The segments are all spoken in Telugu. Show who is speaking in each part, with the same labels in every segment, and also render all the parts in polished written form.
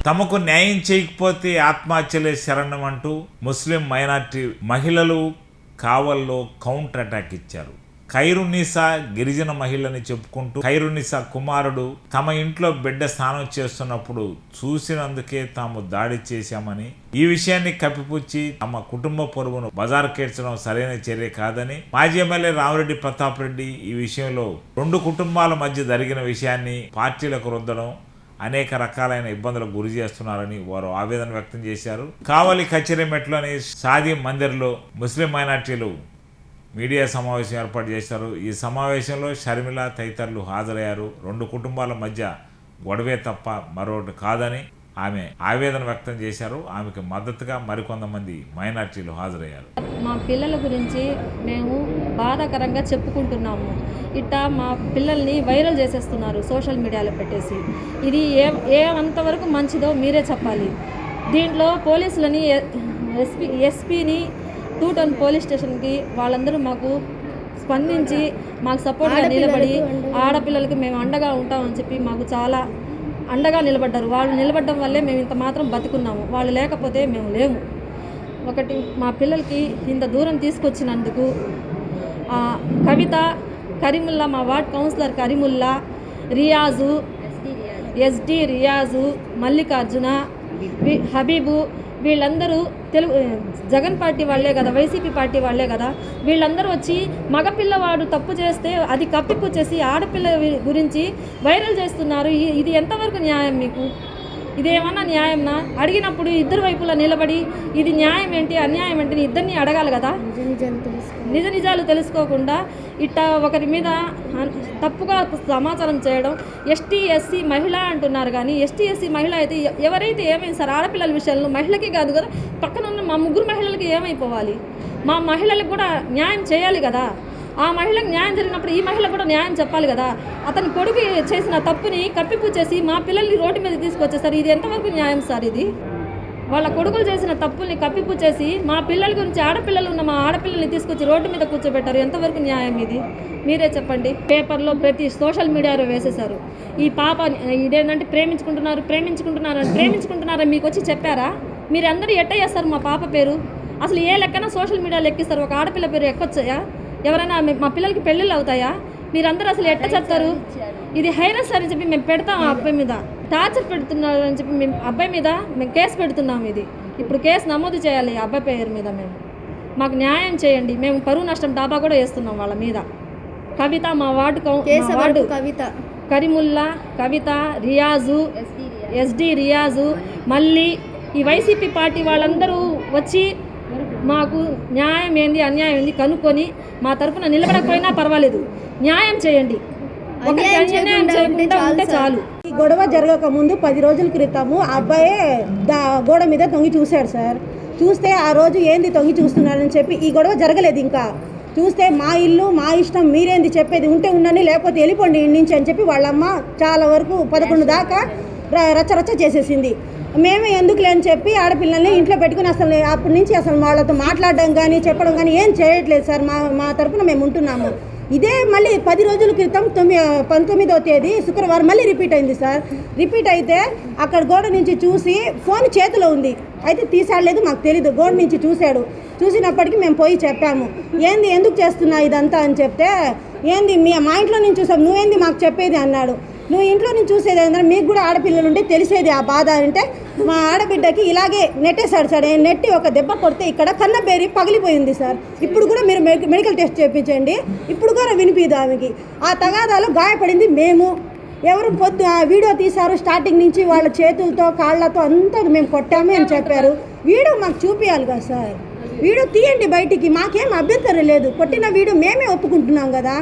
Speaker 1: తమకు న్యాయం చేయకపోతే ఆత్మహత్యలే శరణం అంటూ ముస్లిం మైనార్టీ మహిళలు కావల్లో కౌంటర్ అటాక్ ఇచ్చారు. ఖైరునిసా గిరిజన మహిళని చెప్పుకుంటూ ఖైరునిసా కుమారుడు తమ ఇంట్లో బిడ్డ స్నానం చేస్తున్నప్పుడు చూసినందుకే తాము దాడి చేశామని, ఈ విషయాన్ని కప్పిపుచ్చి తమ కుటుంబ పొరుగును బజారు కేర్చడం సరైన చర్య కాదని మాజీ ఎమ్మెల్యే రామిరెడ్డి ప్రతాప్ రెడ్డి ఈ విషయంలో 2 కుటుంబాల మధ్య జరిగిన విషయాన్ని పార్టీలకు రుద్దడం అనేక రకాలైన ఇబ్బందులకు గురి చేస్తున్నారని వారు ఆవేదన వ్యక్తం చేశారు. కావలి కచేరిమెట్లోని షాదీ మందిర్లో ముస్లిం మైనార్టీలు మీడియా సమావేశం ఏర్పాటు చేశారు. ఈ సమావేశంలో షర్మిల తదితరులు హాజరయ్యారు. 2 కుటుంబాల మధ్య గొడవే తప్ప మరొకటి కాదని ఆమె ఆవేదన వ్యక్తం చేశారు. ఆమెకు మద్దతుగా మరికొంతమంది మైనార్టీలు హాజరయ్యారు.
Speaker 2: మా పిల్లల గురించి మేము బాధాకరంగా చెప్పుకుంటున్నాము. ఇట్టా మా పిల్లల్ని వైరల్ చేసేస్తున్నారు సోషల్ మీడియాలో పెట్టేసి. ఇది ఏ అంతవరకు మంచిదో మీరే చెప్పాలి. దీంట్లో పోలీసులని ఎస్పీని 2 టౌన్ పోలీస్ స్టేషన్కి వాళ్ళందరూ మాకు స్పందించి మాకు సపోర్ట్గా నిలబడి ఆడపిల్లలకి మేము అండగా ఉంటామని చెప్పి మాకు చాలా అండగా నిలబడ్డారు. వాళ్ళు నిలబడడం వల్లే మేము ఇంత మాత్రం బతుకున్నాము. వాళ్ళు లేకపోతే మేము లేము. ఒకటి మా పిల్లలకి ఇంత దూరం తీసుకొచ్చినందుకు కవిత, కరీముల్లా, మా ward councillor Karimulla, Riyaz, SD Riyaz, Mallikarjuna, Habib, వీళ్ళందరూ జగన్ పార్టీ వాళ్ళే కదా, వైసీపీ పార్టీ వాళ్ళే కదా. వీళ్ళందరూ వచ్చి మగపిల్లవాడు తప్పు చేస్తే అది కప్పిపుచ్చేసి ఆడపిల్ల గురించి వైరల్ చేస్తున్నారు. ఇది ఎంతవరకు న్యాయం మీకు? ఇదేమన్నా న్యాయంనా? అడిగినప్పుడు ఇద్దరు వైపులా నిలబడి ఇది న్యాయం ఏంటి అన్యాయం ఏంటి ఇద్దరిని అడగాలి కదా. నిజ నిజాలు తెలుసుకోకుండా ఇట్టా ఒకరి మీద తప్పుగా సమాచారం చేయడం. ఎస్టీ ఎస్సీ మహిళ అంటున్నారు కానీ ఎస్టీ ఎస్సీ మహిళ అయితే ఎవరైతే ఏమైంది సార్? ఆడపిల్లల విషయంలో మహిళకి కాదు కదా, పక్కన ఉన్న మా 3 మహిళలకి ఏమైపోవాలి? మా మహిళలకు కూడా న్యాయం చేయాలి కదా. ఆ మహిళకు న్యాయం జరిగినప్పుడు ఈ మహిళకు కూడా న్యాయం చెప్పాలి కదా. అతని కొడుకు చేసిన తప్పుని కప్పిపుచ్చేసి మా పిల్లల్ని రోడ్డు మీద తీసుకొచ్చేసారు. ఇది ఎంతవరకు న్యాయం సార్? ఇది వాళ్ళ కొడుకులు చేసిన తప్పుల్ని కప్పిపుచ్చేసి మా పిల్లల గురించి ఆడపిల్లలు ఉన్న మా ఆడపిల్లల్ని తీసుకొచ్చి రోడ్డు మీద కూర్చోబెట్టారు. ఎంతవరకు న్యాయం ఇది? మీరే చెప్పండి. పేపర్లో ప్రతి సోషల్ మీడియాలో వేసేశారు. ఈ పాప ఇదేంటంటే ప్రేమించుకుంటున్నారని మీకు వచ్చి చెప్పారా? మీరు అందరూ ఎట్ట చేస్తారు మా పాప పేరు? అసలు ఏ లెక్కన సోషల్ మీడియాలో ఎక్కిస్తారు? ఒక ఆడపిల్ల పేరు ఎక్కొచ్చాయా? ఎవరైనా మా పిల్లలకి పెళ్ళిళ్ళు అవుతాయా? మీరందరూ అసలు ఎట్ట చెప్తారు? ఇది హైరస్ అని చెప్పి మేము పెడతాం. ఆ అబ్బాయి మీద టార్చర్ పెడుతున్నారు అని చెప్పి మేము అబ్బాయి మీద కేసు పెడుతున్నాము. ఇప్పుడు కేసు నమోదు చేయాలి అబ్బాయి పేరు మీద. మాకు న్యాయం చేయండి. మేము పరువు నష్టం డాబా కూడా వేస్తున్నాం వాళ్ళ మీద. కవిత, మా వార్డు కవిత, కరీముల్లా, కవిత, రియాజు, ఎస్డి రియాజు, మళ్ళీ ఈ వైసీపీ పార్టీ వాళ్ళందరూ వచ్చి మాకు న్యాయం ఏంది అన్యాయం ఏంది కనుక్కొని మా తరఫున నిలబడకపోయినా పర్వాలేదు, న్యాయం చేయండి. అన్యాయం చేయకుండా ఉంటే చాలు.
Speaker 3: ఈ గొడవ జరగక ముందు 10 రోజుల క్రితము అబ్బాయే గోడ మీద తొంగి చూశాడు సార్. చూస్తే ఆ రోజు ఏంది తొంగి చూస్తున్నాడని చెప్పి ఈ గొడవ జరగలేదు. ఇంకా చూస్తే మా ఇల్లు మా ఇష్టం, మీరేంది చెప్పేది, ఉంటే ఉండని లేకపోతే వెళ్ళిపోండి ఇంటి నుంచి అని చెప్పి వాళ్ళమ్మ చాలా వరకు 11 దాకా రచ్చరచ్చ చేసేసింది. మేమే ఎందుకులే అని చెప్పి ఆడపిల్లల్ని ఇంట్లో పెట్టుకుని అసలు అప్పటి నుంచి అసలు వాళ్ళతో మాట్లాడడం కానీ చెప్పడం కానీ ఏం చేయట్లేదు సార్. మా తరఫున మేము ఉంటున్నాము. ఇదే మళ్ళీ 10 రోజుల క్రితం 19వ తేదీ శుక్రవారం మళ్ళీ రిపీట్ అయింది సార్. రిపీట్ అయితే అక్కడ గోడ నుంచి చూసి ఫోన్ చేతిలో ఉంది, అయితే తీసాడలేదు మాకు తెలీదు. గోడ నుంచి చూశాడు. చూసినప్పటికీ మేము పోయి చెప్పాము, ఏంది ఎందుకు చేస్తున్నా ఇదంతా అని చెప్తే, ఏంది మా ఇంట్లో నుంచి చూసాం, నువ్వేంది మాకు చెప్పేది అన్నాడు. నువ్వు ఇంట్లో నుంచి చూసేది ఏంటంటే మీకు కూడా ఆడపిల్లలు ఉంటే తెలిసేది ఆ బాధ అంటే, మా ఆడబిడ్డకి ఇలాగే నెట్టేశాడు సార్. నెట్టి ఒక దెబ్బ కొడితే ఇక్కడ కన్నబేరి పగిలిపోయింది సార్. ఇప్పుడు కూడా మీరు మెడికల్ టెస్ట్ చేయించండి, ఇప్పుడు కూడా వినిపిదు ఆమెకి. ఆ తగాదాలో గాయపడింది మేము. ఎవరు వీడియో తీశారు స్టార్టింగ్ నుంచి, వాళ్ళ చేతులతో కాళ్ళతో అంతా మేము కొట్టాము అని చెప్పారు. వీడియో మాకు చూపించాలి కదా సార్. వీడియో తీయండి బయటికి, మాకేం అభ్యంతరం లేదు. కొట్టిన వీడియో మేమే ఒప్పుకుంటున్నాం కదా.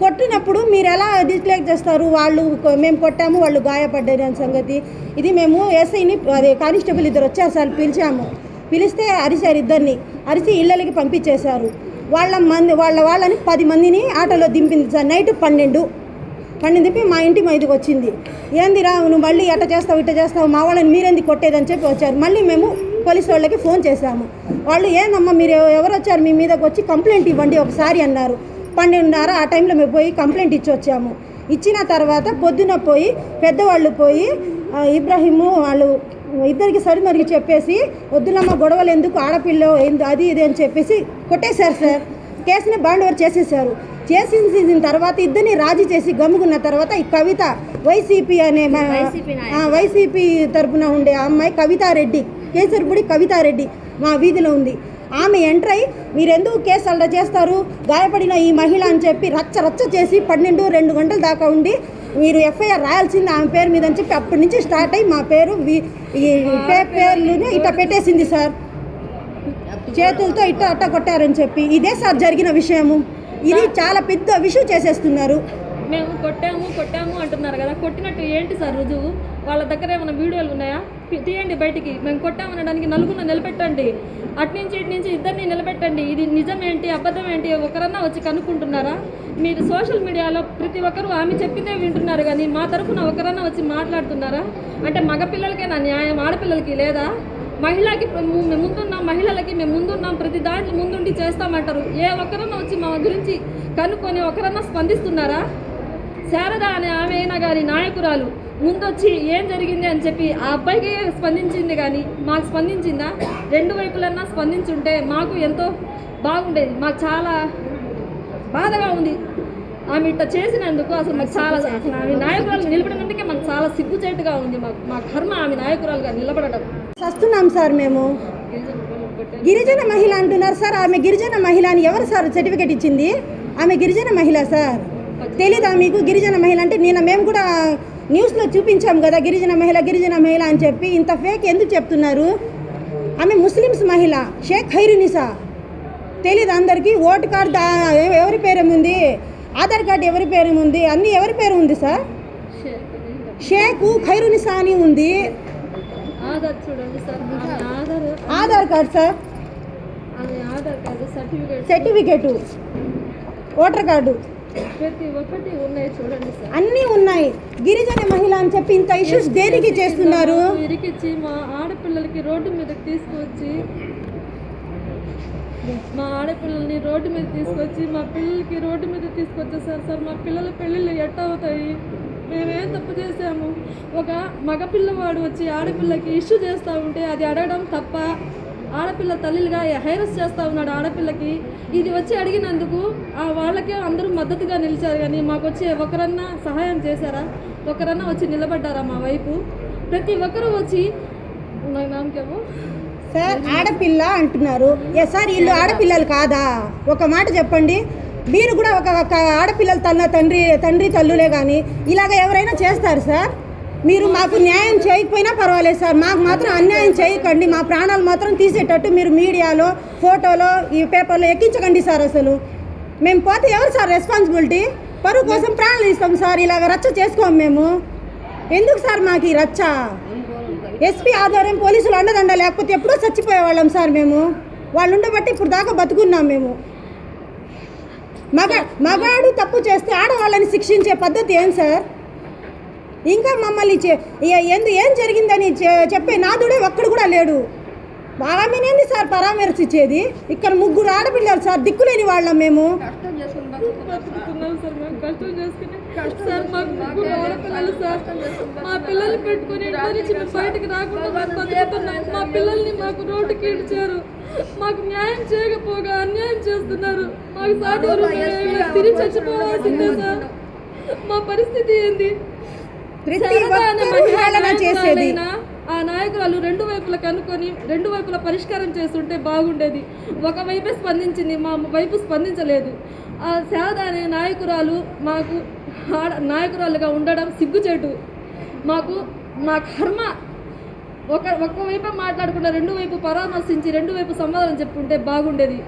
Speaker 3: కొట్టినప్పుడు మీరు ఎలా డిస్ప్లేక్ చేస్తారు? వాళ్ళు మేము కొట్టాము, వాళ్ళు గాయపడ్డారు అని సంగతి. ఇది మేము ఎస్ఐని అదే కానిస్టేబుల్ 2 వచ్చారు సార్, పిలిచాము. పిలిస్తే అరిశారు, ఇద్దరిని అరిసి ఇళ్ళకి పంపించేశారు. వాళ్ళని 10 మందిని ఆటోలో దింపింది సార్. నైట్ 12 దింపి మా ఇంటి మీదకి వచ్చింది. ఏందిరా నువ్వు మళ్ళీ ఎట్ట చేస్తావు ఇట్ట చేస్తావు, మా వాళ్ళని మీరేంది కొట్టేదని చెప్పి వచ్చారు. మళ్ళీ మేము పోలీసు వాళ్ళకి ఫోన్ చేశాము. వాళ్ళు ఏందమ్మా మీరు ఎవరు వచ్చారు, మీ మీదకి వచ్చి కంప్లైంట్ ఇవ్వండి ఒకసారి అన్నారు. 12:30 ఆ టైంలో మేము పోయి కంప్లైంట్ ఇచ్చి వచ్చాము. ఇచ్చిన తర్వాత పొద్దున పోయి పెద్దవాళ్ళు పోయి ఇబ్రాహీము వాళ్ళు ఇద్దరికి సరిమరిగి చెప్పేసి వద్దులమ్మ గొడవలు ఎందుకు ఆడపిల్ల అది ఇది అని చెప్పేసి కొట్టేశారు సార్. కేసుని బాండ్ ఓవర్ చేసేసారు. చేసిన తర్వాత ఇద్దరిని రాజీ చేసి గమ్ముకున్న తర్వాత ఈ కవిత వైసీపీ అనే వైసీపీ తరపున ఉండే అమ్మాయి కవితారెడ్డి, కేసరిపూడి కవితారెడ్డి మా వీధిలో ఉంది. ఆమె ఎంటర్ అయ్యి మీరెందుకు కేసు అలా చేస్తారు, గాయపడిన ఈ మహిళ అని చెప్పి రచ్చ చేసి 12-2 గంటల దాకా ఉండి మీరు ఎఫ్ఐఆర్ రాయాల్సింది ఆమె పేరు మీద అని చెప్పి అప్పటి నుంచి స్టార్ట్ అయ్యి మా పేరు ఈ పేర్లు ఇట్లా పెట్టేసింది సార్. చేతులతో అట్ట కొట్టారని చెప్పి ఇదే సార్ జరిగిన విషయము. ఇది చాలా పెద్ద విషయం చేసేస్తున్నారు.
Speaker 2: మేము కొట్టాము అంటున్నారు కదా, కొట్టినట్టు ఏంటి సార్ రుజువు? వాళ్ళ దగ్గర ఏమైనా వీడియోలు ఉన్నాయా? తీయండి బయటికి. మేము కొట్టామనడానికి నలుగురిని నిలబెట్టండి, అట్నుంచి ఇట్నుంచి ఇద్దరిని నిలబెట్టండి. ఇది నిజం ఏంటి అబద్ధం ఏంటి ఒకరన్నా వచ్చి కనుక్కుంటున్నారా? మీరు సోషల్ మీడియాలో ప్రతి ఒక్కరూ ఆమె చెప్పిందే వింటున్నారు కానీ మా తరఫున ఒకరన్నా వచ్చి మాట్లాడుతున్నారా? అంటే మగపిల్లలకైనా న్యాయం, ఆడపిల్లలకి లేదా? మహిళకి ముందున్నాం, మహిళలకి మేము ముందున్నాం, ప్రతి దాంట్లో ముందుండి చేస్తామంటారు. ఏ ఒక్కరన్నా వచ్చి మా గురించి కనుక్కొని ఒకరన్నా స్పందిస్తున్నారా? శారద అనే ఆమె అయినా కానీ నాయకురాలు ముందొచ్చి ఏం జరిగింది అని చెప్పి ఆ అబ్బాయికి స్పందించింది కానీ మాకు స్పందించిందా? 2 వైపులన్నా స్పందించుంటే మాకు ఎంతో బాగుండేది. మాకు చాలా బాధగా ఉంది ఆమె ఇట్లా చేసినందుకు. అసలు మాకు చాలా ఆమె నాయకురాలు నిలబడినందుకే మాకు చాలా సిగ్గుచేటుగా ఉంది. మా కర్మ ఆమె నాయకురాలుగా నిలబడడం.
Speaker 3: వస్తున్నాం సార్. మేము గిరిజన మహిళ అంటున్నారు సార్. ఆమె గిరిజన మహిళ అని ఎవరు సార్ సర్టిఫికేట్ ఇచ్చింది? ఆమె గిరిజన మహిళ సార్. తెలీదా మీకు గిరిజన మహిళ అంటే? మేము కూడా న్యూస్లో చూపించాం కదా గిరిజన మహిళ అని చెప్పి. ఇంత ఫేక్ ఎందుకు చెప్తున్నారు? ఆమె ముస్లిమ్స్ మహిళ, షేక్ ఖైరునిసా. తెలీదు అందరికీ? ఓటు కార్డు ఎవరి పేరేముంది, ఆధార్ కార్డు ఎవరి పేరేముంది, అన్నీ ఎవరి పేరు ఉంది సార్? షేక్ ఖైరునిసా అని ఉంది. Aadhaar card sir, certificate, voter card
Speaker 2: ప్రతి ఒక్కటి ఉన్నాయి చూడండి సార్,
Speaker 3: అన్నీ ఉన్నాయి. గిరిజన మహిళ అని చెప్పి ఇంత ఇష్యూస్ దేనికి చేస్తున్నారు?
Speaker 2: ఇరికిచ్చి మా ఆడపిల్లలకి రోడ్డు మీదకి తీసుకొచ్చి మా ఆడపిల్లల్ని రోడ్డు మీద తీసుకొచ్చి మా పిల్లలకి రోడ్డు మీద తీసుకొచ్చేసారు సార్. మా పిల్లల పెళ్ళిళ్ళు ఎట్ట అవుతాయి? మేమేం తప్పు చేసాము? ఒక మగ పిల్లవాడు వచ్చి ఆడపిల్లకి ఇష్యూ చేస్తూ ఉంటే అది అడగడం తప్ప? ఆడపిల్ల తల్లిగా హైరస్ చేస్తూ ఉన్నాడు ఆడపిల్లకి. ఇది వచ్చి అడిగినందుకు వాళ్ళకే అందరూ మద్దతుగా నిలిచారు కానీ మాకు వచ్చి ఒకరన్నా సహాయం చేశారా? ఒకరన్నా వచ్చి నిలబడ్డారా మా వైపు? ప్రతి ఒక్కరూ వచ్చి నాకేమో
Speaker 3: సార్ ఆడపిల్ల అంటున్నారు. సార్ వీళ్ళు ఆడపిల్లలు కాదా? ఒక మాట చెప్పండి. మీరు కూడా ఒక ఆడపిల్లల తండ్రి తల్లులే కానీ ఇలాగ ఎవరైనా చేస్తారు సార్? మీరు మాకు న్యాయం చేయకపోయినా పర్వాలేదు సార్, మాకు మాత్రం అన్యాయం చేయకండి. మా ప్రాణాలు మాత్రం తీసేటట్టు మీరు మీడియాలో, ఫోటోలో, ఈ పేపర్లో ఎక్కించకండి సార్. అసలు మేము పోతే ఎవరు సార్ రెస్పాన్సిబిలిటీ? పరువు కోసం ప్రాణాలు ఇస్తాం సార్. ఇలాగ రచ్చ చేసుకోము మేము. ఎందుకు సార్ మాకు ఈ రచ్చ? ఎస్పీ ఆధ్వర్యం పోలీసులు అండదండ లేకపోతే ఎప్పుడో చచ్చిపోయేవాళ్ళం సార్ మేము. వాళ్ళు ఉండబట్టి ఇప్పుడు దాకా బతుకున్నాం మేము. మగాడు తప్పు చేస్తే ఆడవాళ్ళని శిక్షించే పద్ధతి ఏం సార్? ఇంకా మమ్మల్ని ఏం జరిగిందని చెప్పే నాదుడే ఒక్కడు కూడా లేడు. ఆమెనేంది సార్ పరామర్శించేది? ఇక్కడ 3 ఆడపిల్లలు సార్, దిక్కులేని వాళ్ళం మేము.
Speaker 2: కష్టం చేసుకుని సార్ మాకు 3 ఆడపిల్లలు సార్. మా పిల్లల్ని పెట్టుకుని నుంచి మేము బయటకు రాకుండా బతుకుతున్నాం. మా పిల్లల్ని మాకు రోడ్డుకి ఇడ్చారు. మాకు న్యాయం చేయకపోగా అన్యాయం చేస్తున్నారు. మాకు సాధువులు తిరిగి చచ్చిపోవాల్సిందే సార్. మా పరిస్థితి ఏంది? ఆ నాయకురాలు 2 వైపులా కనుక్కొని 2 వైపులా పరిష్కారం చేస్తుంటే బాగుండేది. ఒకవైపే స్పందించింది, మా వైపు స్పందించలేదు. ఆ శారద అనే నాయకురాలు మాకు నాయకురాలుగా ఉండడం సిగ్గుచేటు. మా కర్మ. ఒక్కవైపే మాట్లాడకుండా 2 వైపు పరామర్శించి 2 వైపు సమాధానం చెప్పుంటే బాగుండేది.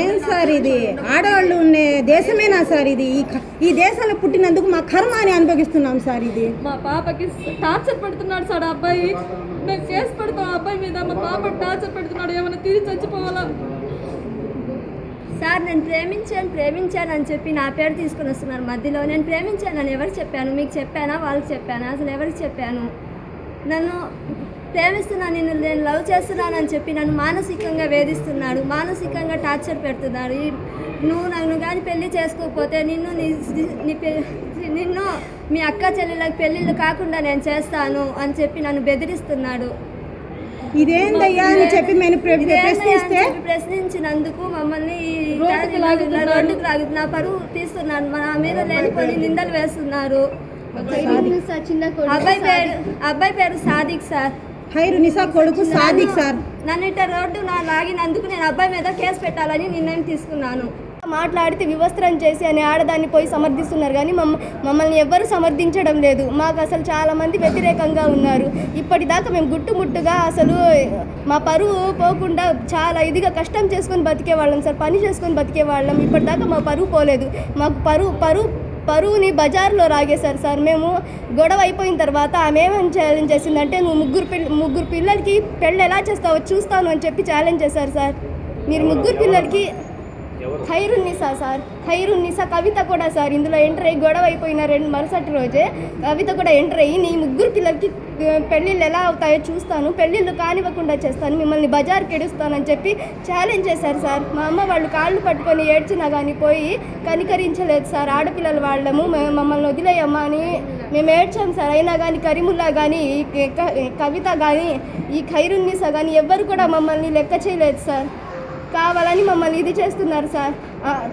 Speaker 3: ఏం సార్ ఇది? ఆడవాళ్ళు ఉండే దేశమేనా సార్ ఇది? ఈ దేశంలో పుట్టినందుకు మా కర్మ అని అనుభవిస్తున్నాం సార్. ఇది
Speaker 2: మా పాపకి టార్చర్ పెడుతున్నాడు సార్ ఆ అబ్బాయి. మేము కేసు పెడతాం ఆ అబ్బాయి మీద. మా పాప టార్చర్ పెడుతున్నాడు. ఏమైనా తిరిగి చచ్చిపోవాలా
Speaker 4: సార్? నేను ప్రేమించాను అని చెప్పి నా పేరు తీసుకుని వస్తున్నారు మధ్యలో. నేను ప్రేమించానని ఎవరికి చెప్పాను? మీకు చెప్పానా? వాళ్ళకి చెప్పానా? అసలు ఎవరికి చెప్పాను? నన్ను ప్రేమిస్తున్నాను, నేను లవ్ చేస్తున్నానని చెప్పి నన్ను మానసికంగా వేధిస్తున్నాడు, మానసికంగా టార్చర్ పెడుతున్నాడు. నువ్వు నన్ను కానీ పెళ్లి చేసుకోకపోతే నిన్ను నిన్ను మీ అక్క చెల్లెళ్ళకి పెళ్ళిళ్ళు కాకుండా నేను చేస్తాను అని చెప్పి నన్ను బెదిరిస్తున్నాడు.
Speaker 3: ఇదేందయ్యా అని చెప్పి మేము ప్రశ్నిస్తే
Speaker 4: ప్రశ్నించినందుకు మమ్మల్ని రోడ్డుకు లాగి నా పరువు తీస్తున్నాను. నా మీద లేనిపోయి నిందలు వేస్తున్నారు. అబ్బాయి పేరు సాదిక్ సార్.
Speaker 3: ఖైరునిసా కొడుకు సాదిక్ సార్.
Speaker 4: నన్ను ఇట్ట రోడ్డు లాగినందుకు నేను అబ్బాయి మీద కేసు పెట్టాలని నిర్ణయం తీసుకున్నాను.
Speaker 5: మాట్లాడితే వివస్త్రం చేసి అని ఆడదాన్ని పోయి సమర్థిస్తున్నారు, కానీ మమ్మల్ని ఎవ్వరు సమర్థించడం లేదు. మాకు అసలు చాలామంది వ్యతిరేకంగా ఉన్నారు. ఇప్పటిదాకా మేము గుట్టుముట్టుగా అసలు మా పరువు పోకుండా చాలా ఇదిగా కష్టం చేసుకొని బతికేవాళ్ళం సార్, పని చేసుకొని బతికేవాళ్ళం. ఇప్పటిదాకా మా పరువు పోలేదు. మాకు పరువుని బజార్లో రాగేశారు సార్. మేము గొడవ అయిపోయిన తర్వాత ఆమె ఏమని ఛాలెంజ్ చేసిందంటే, నువ్వు ముగ్గురు పిల్లలకి పెళ్ళి ఎలా చేస్తావో చూస్తాను అని చెప్పి ఛాలెంజ్ చేశారు సార్. మీరు ముగ్గురు పిల్లలకి ఖైరున్నిసా సార్, ఖైరున్నిసా కవిత కూడా సార్ ఇందులో ఎంటర్ అయ్యి గొడవ అయిపోయిన మరుసటి రోజే కవిత కూడా ఎంటర్ అయ్యి, నీ ముగ్గురు పిల్లలకి పెళ్ళిళ్ళు ఎలా అవుతాయో చూస్తాను, పెళ్ళిళ్ళు కానివ్వకుండా చేస్తాను, మిమ్మల్ని బజార్కి ఎడుస్తానని చెప్పి ఛాలెంజ్ చేశారు సార్. మా అమ్మ వాళ్ళు కాళ్ళు పట్టుకొని ఏడ్చినా కానీ పోయి కనికరించలేదు సార్. ఆడపిల్లలు వాళ్ళము, మమ్మల్ని వదిలేయమ్మా అని మేము ఏడ్చాం సార్. అయినా కానీ కరీముల్లా కానీ కవిత కానీ ఈ ఖైరున్నిసా కానీ ఎవ్వరు కూడా మమ్మల్ని లెక్క చేయలేదు సార్. కావాలని మమ్మల్ని ఇది చేస్తున్నారు సార్.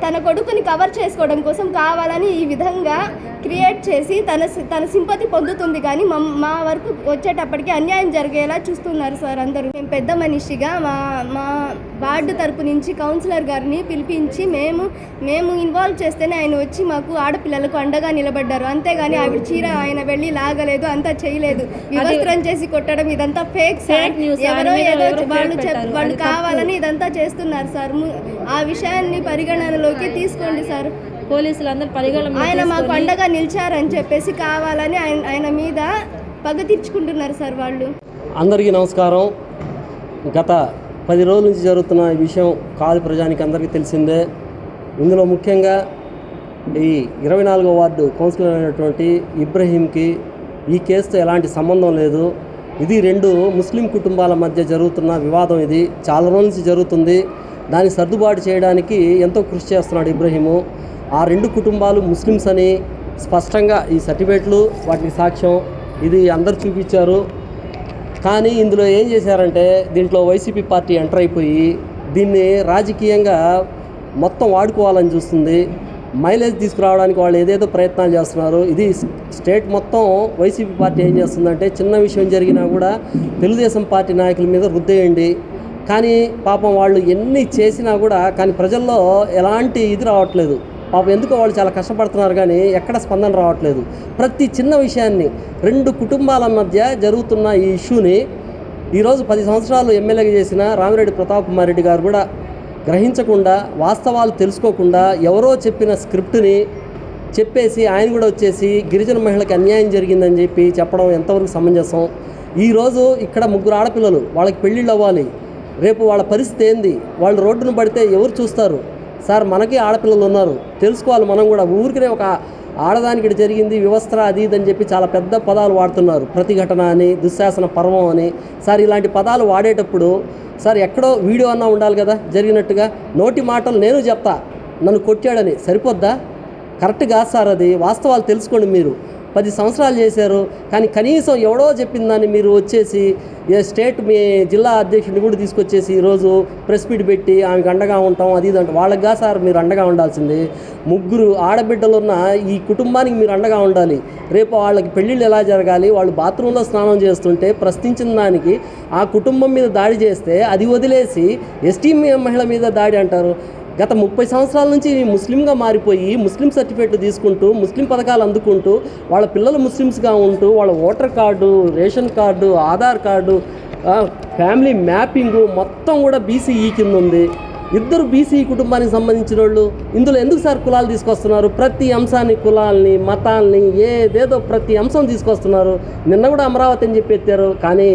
Speaker 5: తన కొడుకుని కవర్ చేసుకోవడం కోసం కావాలని ఈ విధంగా క్రియేట్ చేసి తన సింపతి పొందుతుంది, కానీ మా వరకు వచ్చేటప్పటికి అన్యాయం జరిగేలా చూస్తున్నారు సార్ అందరూ. మేము పెద్ద మనిషిగా మా వార్డు తరపు నుంచి కౌన్సిలర్ గారిని పిలిపించి మేము ఇన్వాల్వ్ చేస్తేనే ఆయన వచ్చి మాకు ఆడపిల్లలకు అండగా నిలబడ్డారు. అంతేగాని ఆవిడ చీర ఆయన వెళ్ళి లాగలేదు, అంతా చేయలేదు. వివస్త్రం చేసి కొట్టడం ఇదంతా ఫేక్ సార్. ఎవరో ఏదో వాళ్ళు కావాలని ఇదంతా చేస్తున్నారు సార్. ఆ విషయాన్ని పరిగణనలోకి తీసుకోండి సార్.
Speaker 2: పోలీసులందరూ పరిగణన
Speaker 5: ఆయన మాకు అండగా నిలిచారని చెప్పేసి కావాలని ఆయన మీద పగ తీర్చుకుంటున్నారు సార్ వాళ్ళు.
Speaker 6: అందరికీ నమస్కారం. గత 10 రోజుల నుంచి జరుగుతున్న ఈ విషయం కాదు ప్రజానికి అందరికీ తెలిసిందే. ఇందులో ముఖ్యంగా ఈ 24వ వార్డు కౌన్సిలర్ అయినటువంటి ఇబ్రహీంకి ఈ కేసుతో ఎలాంటి సంబంధం లేదు. ఇది 2 ముస్లిం కుటుంబాల మధ్య జరుగుతున్న వివాదం. ఇది చాలా రోజుల నుంచి జరుగుతుంది. దాన్ని సర్దుబాటు చేయడానికి ఎంతో కృషి చేస్తున్నాడు ఇబ్రహీము. ఆ 2 కుటుంబాలు ముస్లిమ్స్ అని స్పష్టంగా ఈ సర్టిఫికేట్లు వాటికి సాక్ష్యం ఇది అందరు చూపించారు. కానీ ఇందులో ఏం చేశారంటే, దీంట్లో వైసీపీ పార్టీ ఎంటర్ అయిపోయి దీన్ని రాజకీయంగా మొత్తం వాడుకోవాలని చూస్తుంది. మైలేజ్ తీసుకురావడానికి వాళ్ళు ఏదేదో ప్రయత్నాలు చేస్తున్నారు. ఇది స్టేట్ మొత్తం వైసీపీ పార్టీ ఏం చేస్తుందంటే, చిన్న విషయం జరిగినా కూడా తెలుగుదేశం పార్టీ నాయకుల మీద రుద్దేయండి. కానీ పాపం వాళ్ళు ఎన్ని చేసినా కూడా కానీ ప్రజల్లో ఎలాంటి ఇది రావట్లేదు. పాపం ఎందుకో వాళ్ళు చాలా కష్టపడుతున్నారు, కానీ ఎక్కడ స్పందన రావట్లేదు. ప్రతి చిన్న విషయాన్ని 2 కుటుంబాల మధ్య జరుగుతున్న ఈ ఇష్యూని ఈరోజు 10 సంవత్సరాలు ఎమ్మెల్యేగా చేసిన రామిరెడ్డి ప్రతాప్ కుమార్ రెడ్డి గారు కూడా గ్రహించకుండా, వాస్తవాలు తెలుసుకోకుండా ఎవరో చెప్పిన స్క్రిప్ట్ని చెప్పేసి ఆయన కూడా వచ్చేసి గిరిజన మహిళకి అన్యాయం జరిగిందని చెప్పడం ఎంతవరకు సమంజసం? ఈరోజు ఇక్కడ 3 ఆడపిల్లలు, వాళ్ళకి పెళ్ళిళ్ళు అవ్వాలి. రేపు వాళ్ళ పరిస్థితి ఏంది? వాళ్ళు రోడ్డును పడితే ఎవరు చూస్తారు? సార్, మనకి ఆడపిల్లలు ఉన్నారు, తెలుసుకోవాలి మనం కూడా. ఊరికినే ఒక ఆడదానికి ఇక్కడ జరిగింది వివస్త్ర అది ఇదని చెప్పి చాలా పెద్ద పదాలు వాడుతున్నారు. ప్రతిఘటన అని, దుశ్శాసన పర్వం అని. సార్, ఇలాంటి పదాలు వాడేటప్పుడు సార్ ఎక్కడో వీడియో అన్నా ఉండాలి కదా జరిగినట్టుగా. నోటి మాటలు నేను చెప్తా నన్ను కొట్టాడని సరిపోద్దా? కరెక్ట్ కాదు సార్. అది వాస్తవాలు తెలుసుకోండి. మీరు 10 సంవత్సరాలు చేశారు, కానీ కనీసం ఎవడో చెప్పిన దాన్ని మీరు వచ్చేసి స్టేట్ మీ జిల్లా అధ్యక్షుడిని కూడా తీసుకొచ్చేసి ఈరోజు ప్రెస్ మీట్ పెట్టి ఆమెకు అండగా ఉంటాం అది ఇది అంటే వాళ్ళకి సార్ మీరు అండగా ఉండాల్సింది. 3 ఆడబిడ్డలున్న ఈ కుటుంబానికి మీరు అండగా ఉండాలి. రేపు వాళ్ళకి పెళ్ళిళ్ళు ఎలా జరగాలి? వాళ్ళు బాత్రూంలో స్నానం చేస్తుంటే ప్రశ్నించిన దానికి ఆ కుటుంబం మీద దాడి చేస్తే అది వదిలేసి ఎస్టీ మహిళ మీద దాడి అంటారు. గత 30 సంవత్సరాల నుంచి ముస్లింగా మారిపోయి ముస్లిం సర్టిఫికేట్లు తీసుకుంటూ ముస్లిం పథకాలు అందుకుంటూ వాళ్ళ పిల్లలు ముస్లిమ్స్గా ఉంటూ వాళ్ళ voter card, ration card, Aadhaar card, family mapping మొత్తం కూడా బీసీఈ కింద ఉంది. 2 బీసీ కుటుంబానికి సంబంధించిన వాళ్ళు. ఇందులో ఎందుకు సార్ కులాలు తీసుకొస్తున్నారు? ప్రతి అంశాన్ని, కులాల్ని, మతాల్ని, ఏదేదో ప్రతి అంశం తీసుకొస్తున్నారు. నిన్న కూడా అమరావతి అని చెప్పి ఎత్తారు, కానీ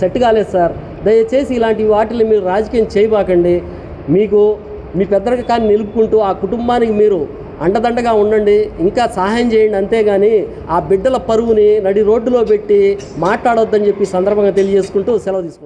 Speaker 6: సెట్ కాలేదు సార్. దయచేసి ఇలాంటి వాటిని మీరు రాజకీయం చేయబాకండి. మీకు మీ పెద్దరికాన్ని నిలుపుకుంటూ ఆ కుటుంబానికి మీరు అండదండగా ఉండండి, ఇంకా సహాయం చేయండి. అంతేగాని ఆ బిడ్డల పరువుని నడి రోడ్డులో పెట్టి మాట్లాడొద్దని చెప్పి సందర్భంగా తెలియజేసుకుంటూ సెలవు తీసుకుంటాం.